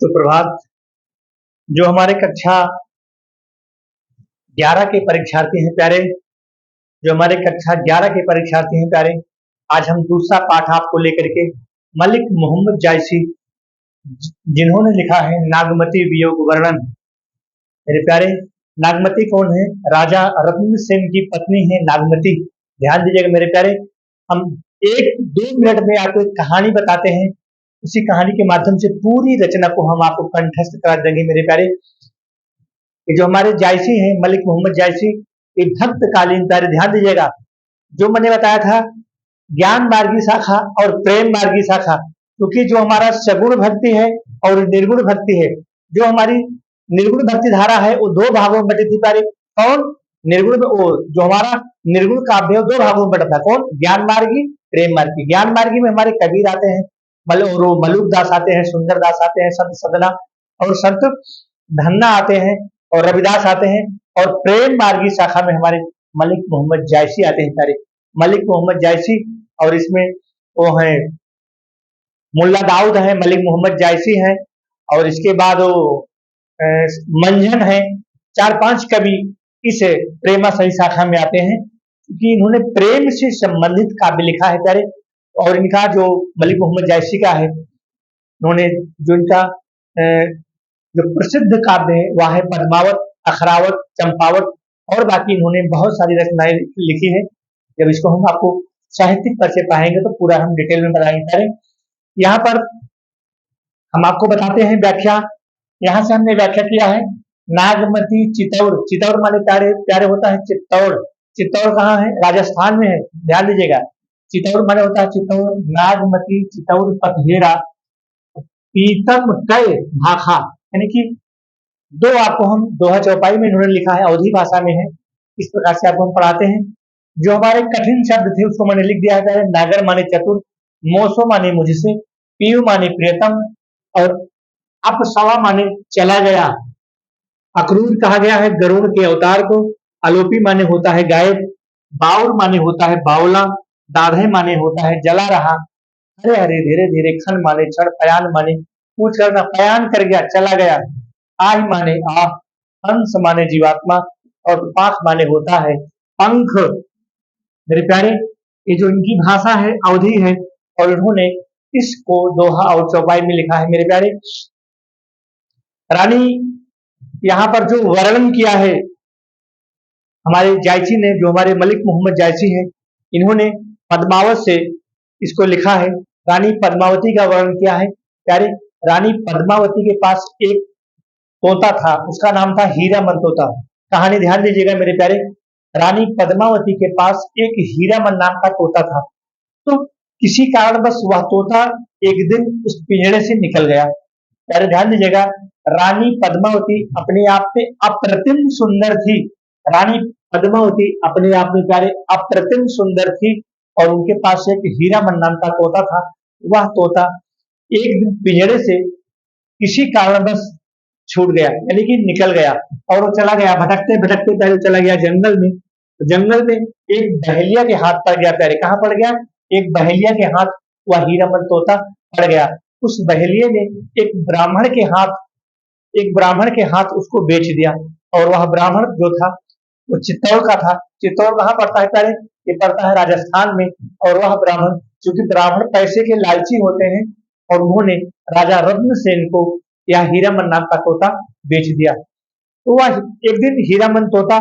सुप्रभात। जो हमारे कक्षा 11 के परीक्षार्थी हैं प्यारे, जो हमारे कक्षा 11 के परीक्षार्थी हैं प्यारे, आज हम दूसरा पाठ आपको लेकर के मलिक मोहम्मद जायसी जिन्होंने लिखा है नागमती वियोग वर्णन। मेरे प्यारे, नागमती कौन है? राजा रत्न सेन की पत्नी है नागमती। ध्यान दीजिएगा मेरे प्यारे, हम 1-2 मिनट में आपको एक कहानी बताते हैं, उसी कहानी के माध्यम से पूरी रचना को हम आपको कंठस्थ करा देंगे। मेरे प्यारे, ये जो हमारे जायसी हैं मलिक मोहम्मद जायसी, ये भक्तकालीन प्यारे ध्यान दीजिएगा, जो मैंने बताया था ज्ञान मार्गी शाखा और प्रेम मार्गी शाखा, क्योंकि जो हमारा सगुण भक्ति है और निर्गुण भक्ति है, जो हमारी निर्गुण भक्ति धारा है वो 2 भागों में बटी थी प्यारे। कौन? निर्गुण, वो जो हमारा निर्गुण काव्य है 2 भागों में बटा था। कौन? ज्ञान मार्गी, प्रेम मार्गी। ज्ञान मार्गी में हमारे कबीर आते हैं, मलूक दास आते हैं, सुंदर दास आते हैं, संत सदना और संत धन्ना आते हैं और रविदास आते हैं। और प्रेम मार्गी शाखा में हमारे मलिक मोहम्मद जायसी आते हैं प्यारे। मलिक मोहम्मद जायसी, और इसमें वो है मुल्ला दाऊद है, मलिक मोहम्मद जायसी है, और इसके बाद वो मंझन है। 4-5 कवि इस प्रेमा सही शाखा में आते हैं, क्योंकि इन्होंने प्रेम से संबंधित काव्य लिखा है प्यारे। और इनका जो मलिक मोहम्मद जायसी का है, उन्होंने जो इनका जो प्रसिद्ध काव्य है वह है पद्मावत, अखरावत, चंपावत, और बाकी इन्होंने बहुत सारी रचनाएं लिखी है। जब इसको हम आपको साहित्यिक परिचय पाएंगे तो पूरा हम डिटेल में बताएंगे प्यारे। यहाँ पर हम आपको बताते हैं व्याख्या। यहाँ से हमने व्याख्या किया है नागमती चित्तौड़। चित्तौड़ माने प्यारे प्यारे होता है चित्तौड़। चित्तौड़ कहाँ है? राजस्थान में है, ध्यान दीजिएगा। चित्तौड़ माने होता है चित्तौड़। नागमती चित्तौड़ पथहेरा पीतम कय भाखा, यानी कि 2 आपको हम दोहा चौपाई में इन्होंने लिखा है, अवधी भाषा में है। इस प्रकार से आपको हम पढ़ाते हैं। जो हमारे कठिन शब्द थे उसको मैंने लिख दिया है। नागर माने चतुर, मोसो माने मुझसे, पीयू माने प्रियतम, और अपसवा माने चला गया। अक्रूर कहा गया है गरुड़ के अवतार को। आलोपी माने होता है गायब। बाउर माने होता है बावला। दाधे माने होता है जला रहा। हरे हरे धीरे धीरे, खन माने क्षण, पयान माने पूछ करना, पयान कर गया, चला गया। आह माने आह, हंस माने जीवात्मा, और पाख माने होता है पंख। मेरे प्यारे, ये जो इनकी भाषा है अवधी है, और इन्होंने इसको दोहा और चौपाई में लिखा है। मेरे प्यारे, रानी यहाँ पर जो वर्णन किया है हमारे जायसी ने, जो हमारे मलिक मोहम्मद जायसी है, इन्होंने पद्मावत से इसको लिखा है। रानी पद्मावती का वर्णन किया है प्यारे। रानी पद्मावती के पास एक तोता था, उसका नाम था हीरामन तोता। कहानी ध्यान दीजिएगा मेरे प्यारे। रानी पद्मावती के पास एक हीरामन नाम का तोता था। तो किसी कारणवश वह तोता एक दिन उस पिंजरे से निकल गया। प्यारे ध्यान दीजिएगा, रानी पद्मावती अपने आप में अप्रतिम सुंदर थी। रानी पद्मावती अपने आप में प्यारे अप्रतिम सुंदर थी, और उनके पास एक हीरामन नाम का तोता था। वह तोता एक दिन पिंजरे से किसी कारणवश छूट गया, यानी कि निकल गया, और वो चला गया भटकते भटकते, पहले चला गया जंगल में। तो जंगल में एक बहेलिया के हाथ पड़ गया प्यारे। कहाँ पड़ गया? एक बहेलिया के हाथ वह हीरामन तोता पड़ गया। उस बहेलिये ने एक ब्राह्मण के हाथ उसको बेच दिया, और वह ब्राह्मण जो था वो चित्तौड़ का था। चित्तौड़ कहाँ पड़ता है प्यारे? ये पड़ता है राजस्थान में। और वह ब्राह्मण, चूंकि ब्राह्मण पैसे के लालची होते हैं, और उन्होंने राजा रत्न सेन को यह हीरामन नाम का तोता बेच दिया। तो वह एक दिन हीरामन तोता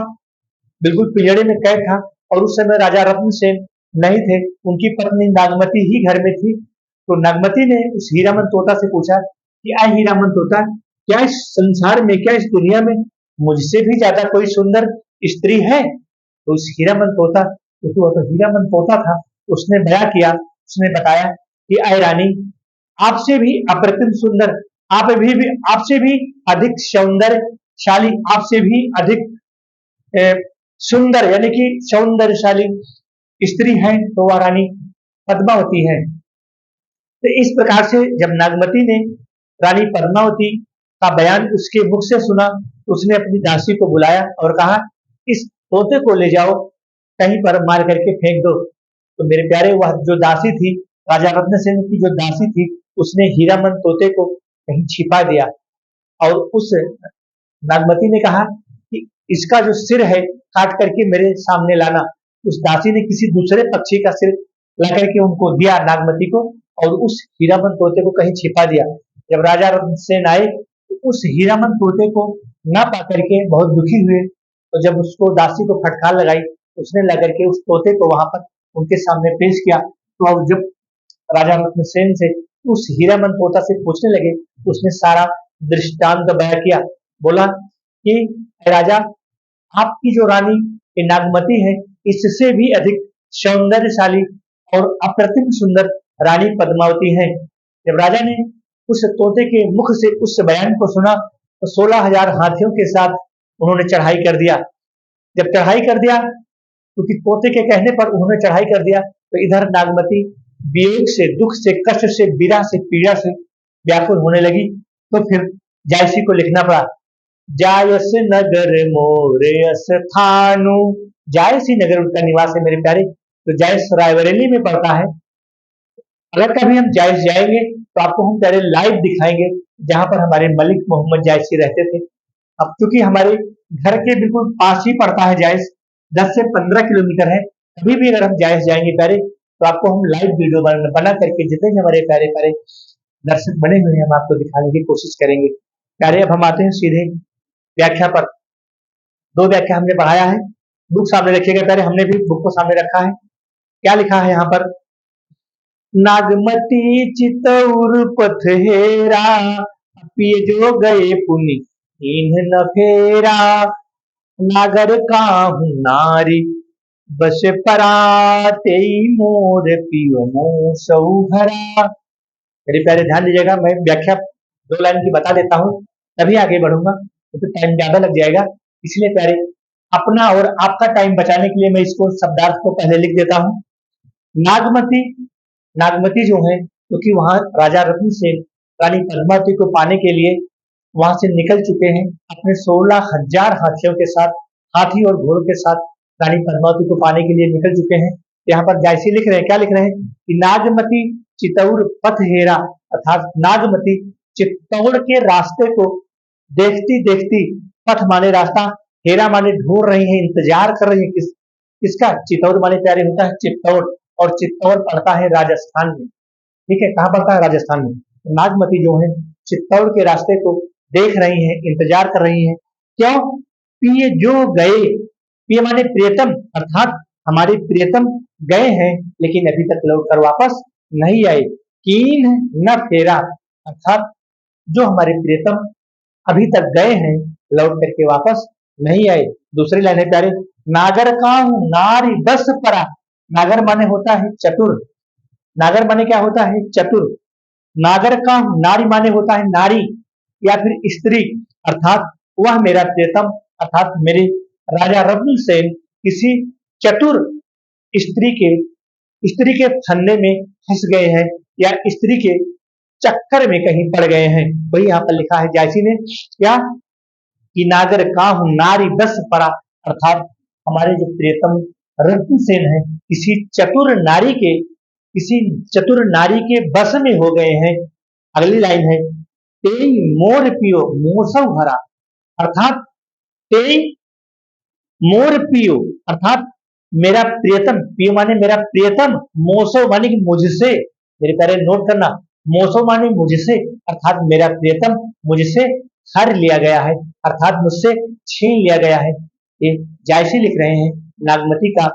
बिल्कुल पिंजड़े में कैद था, और उस समय राजा रत्न सेन नहीं थे, उनकी पत्नी नागमती ही घर में थी। तो नागमती ने उस हीरामन तोता से पूछा कि आ हीरामन तोता, क्या इस संसार में, क्या इस दुनिया में मुझसे भी ज्यादा कोई सुंदर स्त्री है? तो उस हीरामन तोता, क्योंकि वह तो हीरामन तोता था, उसने बयां किया, उसने बताया कि आय रानी, आपसे भी अप्रतिम सुंदर, आपसे भी अधिक सौंदर्यशाली, आपसे भी अधिक सुंदर, यानी कि सौंदर्यशाली स्त्री है तो वह रानी पद्मावती है। तो इस प्रकार से जब नागमती ने रानी पद्मावती का बयान उसके मुख से सुना, तो उसने अपनी दासी को बुलाया और कहा, इस तोते को ले जाओ, कहीं पर मार करके फेंक दो। तो मेरे प्यारे, वह जो दासी थी, राजा रत्न सेन की जो दासी थी, उसने हीरामन तोते को कहीं छिपा दिया। और उस नागमती ने कहा कि इसका जो सिर है काट करके मेरे सामने लाना। उस दासी ने किसी दूसरे पक्षी का सिर ला करके उनको दिया नागमती को, और उस हीरामन तोते को कहीं छिपा दिया। जब राजा रत्नसेन आए तो उस हीरामन तोते को ना पा करके बहुत दुखी हुए। तो जब उसको दासी को फटकार लगाई, उसने ला करके उस तोते को वहां पर उनके सामने पेश किया। तो अब जब राजा रत्नसेन से उस हीरामन तोता से पूछने लगे तो उसने सारा दृष्टांत बयां किया। बोला कि राजा, आपकी जो रानी ये नागमती है, इससे भी अधिक सौंदर्यशाली और अप्रतिम सुंदर रानी पद्मावती है। जब राजा ने उस तोते के मुख से उस बयान को सुना तो 16,000 हाथियों के साथ उन्होंने चढ़ाई कर दिया। जब चढ़ाई कर दिया, क्योंकि तोते के कहने पर उन्होंने चढ़ाई कर दिया, तो इधर नागमती वियोग से, दुख से, कष्ट से, विरह से, पीड़ा से व्याकुल होने लगी। तो फिर जायसी को लिखना पड़ा, जायस नगर मोरे स्थानु। जायसी नगर उनका निवास है मेरे प्यारे। तो जायस रायबरेली में पड़ता है। अगर कभी हम जायस जाएंगे तो आपको हम प्यारे लाइव दिखाएंगे जहां पर हमारे मलिक मोहम्मद जायसी रहते थे। अब क्योंकि हमारे घर के बिल्कुल पास ही पड़ता है जायस, 10 से 15 किलोमीटर है। कभी भी अगर हम जायस जाएंगे प्यारे तो आपको हम लाइव वीडियो बना करके जितने भी हमारे प्यारे प्यारे दर्शक बने हुए हैं हम आपको दिखाने की कोशिश करेंगे। प्यारे अब हम आते हैं सीधे व्याख्या पर। 2 व्याख्या हमने पढ़ाया है। बुक सामने रखिएगा प्यारे, हमने भी बुक को सामने रखा है। क्या लिखा है यहाँ पर, नागमती चितौर पथ हेरा, पिय जो गए पुनि इन्ह न फेरा। नागर काहू नारी बस पराते मोर पियो मोसौ हरा। मेरे प्यारे ध्यान दीजिएगा, मैं व्याख्या 2 लाइन की बता देता हूँ, तभी आगे बढ़ूंगा, तो टाइम ज्यादा लग जाएगा। इसलिए प्यारे अपना और आपका टाइम बचाने के लिए मैं इसको शब्दार्थ को पहले लिख देता हूँ। नागमती, नागमती जो है क्योंकि वहां राजा रत्नसेन रानी पद्मावती को पाने के लिए वहां से निकल चुके हैं अपने 16,000 हाथियों के साथ, हाथी और घोड़ों के साथ रानी पद्मावती को पाने के लिए निकल चुके हैं। यहाँ पर जायसी लिख रहे हैं, क्या लिख रहे हैं कि नागमती चितौर पथ हेरा, अर्थात नागमती चित्तौड़ के रास्ते को देखती देखती, पथ माने रास्ता, हेरा माने ढूंढ रही है, इंतजार कर रही है किसका, चित्तौड़ माने प्यारे होता है चित्तौड़, और चित्तौड़ पड़ता है राजस्थान में। ठीक है, कहाँ पड़ता है, राजस्थान में। तो नागमती जो है चित्तौड़ के रास्ते को देख रही है, इंतजार कर रही है। क्यों, पिए जो गए, पिए माने प्रियतम, अर्थात हमारे प्रियतम गए हैं लेकिन अभी तक लौट कर वापस नहीं आए। कीन न फेरा, अर्थात जो हमारे प्रियतम अभी तक गए हैं लौट करके वापस नहीं आए। दूसरी लाइन है प्यारे, नागर काहू नारी बस परा। नागर माने होता है चतुर, नागर माने क्या होता है, चतुर। नागर काहू नारी माने होता है नारी या फिर स्त्री, अर्थात वह मेरा प्रियतम, अर्थात मेरे राजा रत्नसेन किसी चतुर स्त्री के फंदे में फंस गए हैं या स्त्री के चक्कर में कहीं पड़ गए हैं। वही यहाँ पर लिखा है जायसी ने, क्या कि नागर काहू नारी बस परा, अर्थात हमारे जो प्रियतम रत्नसेन है किसी चतुर नारी के बस में हो गए हैं। अगली लाइन है, तेई मोर पियो मोसौ हरा, अर्थात तेई मोर पियो, अर्थात मेरा प्रियतम, पियो माने मेरा प्रियतम, मोसो माने कि मुझसे, मेरे प्यारे नोट करना, मोसो माने मुझसे, अर्थात मेरा प्रियतम मुझसे हर लिया गया है, अर्थात मुझसे छीन लिया गया है। ये जायसी लिख रहे हैं नागमती का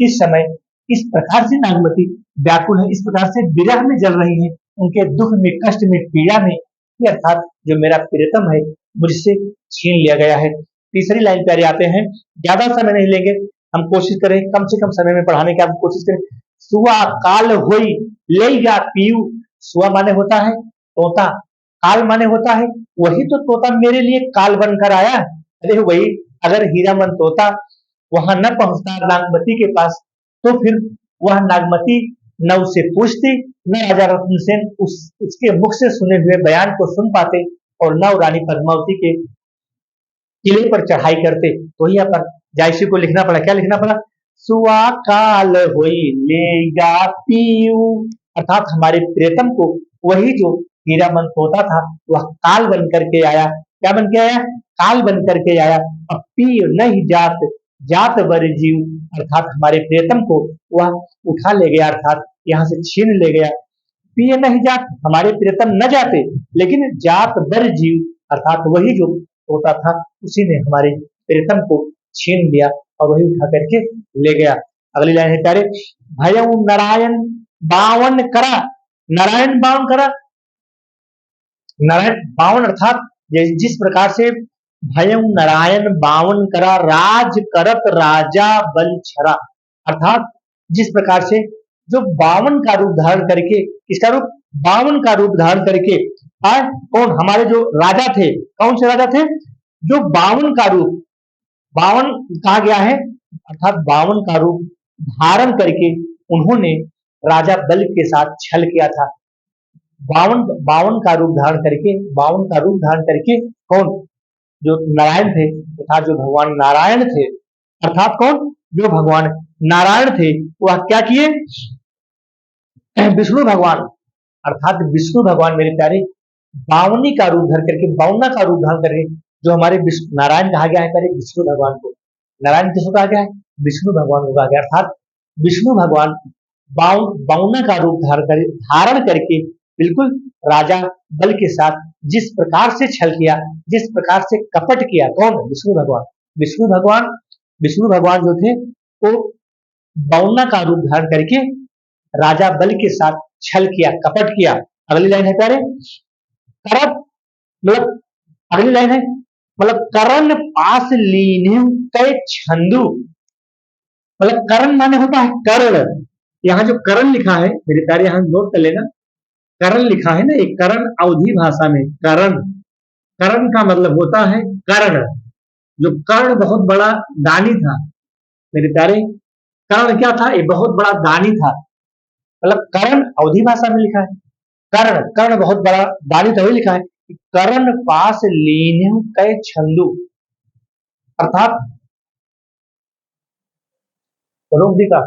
इस समय इस प्रकार से नागमती व्याकुल है, इस प्रकार से विरह में जल रही है, उनके दुख में, कष्ट में, पीड़ा में, अर्थात जो मेरा प्रियतम है मुझसे छीन लिया गया है। तीसरी लाइन प्यारे आते हैं, ज्यादा समय नहीं लेंगे, हम कोशिश करें कम से कम समय में पढ़ाने की, आप कोशिश करें। सुआ काल होई लेगा पीयू, सुआ माने होता है तोता, काल माने होता है वही तो तोता मेरे लिए काल बनकर आया। अरे वही, अगर हीरामन तोता वहां न पहुंचता नागमती के पास तो फिर वह नागमती न उससे पूछती, न राजा रत्नसेन उसके मुख से सुने हुए बयान को सुन पाते, और न रानी पद्मावती के किले पर चढ़ाई करते। तो यहाँ पर जायसी को लिखना पड़ा, क्या लिखना पड़ा, सुआ काल होई लेगा पीयू, अर्थात हमारे प्रियतम को वही जो हीरामन तोता था वह काल बन करके आया। क्या बन के आया? काल बन करके आया। अब पी नहीं जात, जात बर जीव, अर्थात हमारे प्रियतम को वह उठा ले गया, अर्थात यहाँ से छीन ले गया। पिए नहीं जात, हमारे प्रियतम न जाते, लेकिन जात बर जीव, अर्थात वही जो तोता था उसी ने हमारे प्रियतम को छीन लिया और वही उठा करके ले गया। अगली लाइन है प्यारे, भयउ नारायण बावन करा। नारायण बावन करा, नारायण बावन अर्थात जिस प्रकार से भयउ नारायण बावन करा, राज करत राजा बल छरा, अर्थात जिस प्रकार से जो बावन का रूप धारण करके, किसका रूप? बावन का रूप धारण करके आए कौन? हमारे जो राजा थे, कौन से राजा थे? जो बावन का रूप, बावन कहा गया है, अर्थात बावन का रूप धारण करके उन्होंने राजा बल के साथ छल किया था। बावन बावन का रूप धारण करके, बावन का रूप धारण करके कौन? जो नारायण थे, अर्थात जो भगवान नारायण थे, अर्थात कौन? जो भगवान नारायण थे वह क्या किए? विष्णु भगवान, अर्थात विष्णु भगवान मेरे प्यारे बावनी का रूप धर करके, बावना का रूप धारण करके, जो हमारे नारायण कहा गया है प्यारे विष्णु भगवान को, नारायण किसको कहा गया है? विष्णु भगवान को कहा गया, अर्थात विष्णु भगवान बावना का रूप धारण करके बिल्कुल राजा बल के साथ जिस प्रकार से छल किया, जिस प्रकार से कपट किया, कौन? विष्णु भगवान। विष्णु भगवान, विष्णु भगवान जो थे वो बावना का रूप धारण करके राजा बल के साथ छल किया, कपट किया। अगली लाइन है प्यारे, करत, मतलब अगली लाइन है, मतलब करण पास लीन कई छंदु, मतलब करण माने होता है कर्ण। यहाँ जो करण लिखा है मेरे प्यारे, यहाँ नोट कर लेना, करण लिखा है ना, एक करण अवधी भाषा में करण, करण का मतलब होता है कर्ण। जो कर्ण बहुत बड़ा दानी था मेरे प्यारे, कर्ण क्या था? एक बहुत बड़ा दानी था, मतलब कर्ण अवधी भाषा में लिखा है, कर्ण, कर्ण बहुत बड़ा दानी था, वही लिखा है कर्ण पास लीन कई छंदु, अर्थात रोक दी का